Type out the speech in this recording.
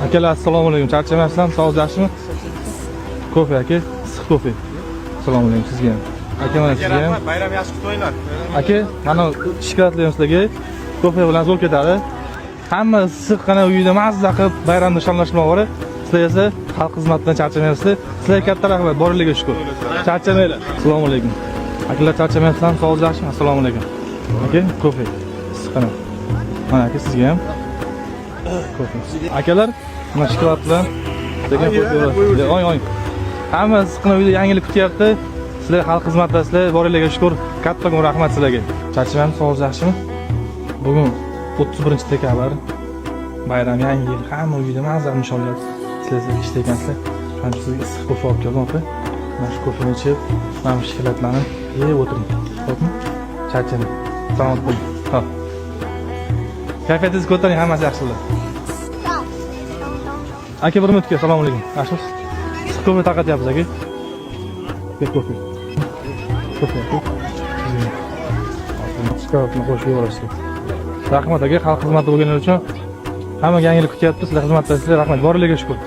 Akalar assalomu alaykum. Charchamayapsizmi? Sog'ingiz yaxshimi? Kofe aka, issiq kofe. Assalomu alaykum sizga ham. Aka mana sizga ham. Bayram yaxshi kutib o'yinglar. Aka, mana shikoyatlayman sizlarga. Kofe bilan zo'r ketadi. Hamma issiqqina uyda mazza qilib bayramni nishonlashmoqda. Sizlar esa xalq xizmatidan charchamayapsizlar. Sizlarga katta rahmat, boringlarga shukur. Charchamanglar. Assalomu alaykum. Akalar charchamayapsizmi? Sog'ingiz yaxshimi? Assalomu alaykum. Aka, kofe. Issiqqina. Mana aka sizga ham. Kofe. Akalar, mana shikoyat bilan degan kofe. Oy. Hamma issiqqina uyda yangilik kutyapti. Sizlar xalq xizmatidasizlar, boringlarga shukur. Katta rahmat sizlarga. Charchamayapsiz, sog'ingiz yaxshimi? Bugun 31-dekabr bayram, yangi yil, hamma uyda mazza nishonlayapti. Sizlar ishda ekansizlar. Shuning uchun issiq kofe olib keldim, aka. Mana shu kofeni ichib, mana shu shikoyatlanib, yeb o'tiring. Xo'pmi? Charchamang. Salomat bo'ling. Xo'p. Kayfiyatingizni ko'taring, hammasi yaxshilar. Aka, bir minutga, assalomu alaykum. Yaxshimisiz? Issiq kofe tarqatyapmiz, aka. Kofe. Shikoyatni qo'shib yuborasiz. Rahmat aka, xalq xizmati bo'lganlar uchun hamma yangilik kutyapti. Sizlar xizmatdasizlar. Rahmat, boringlarga shukur.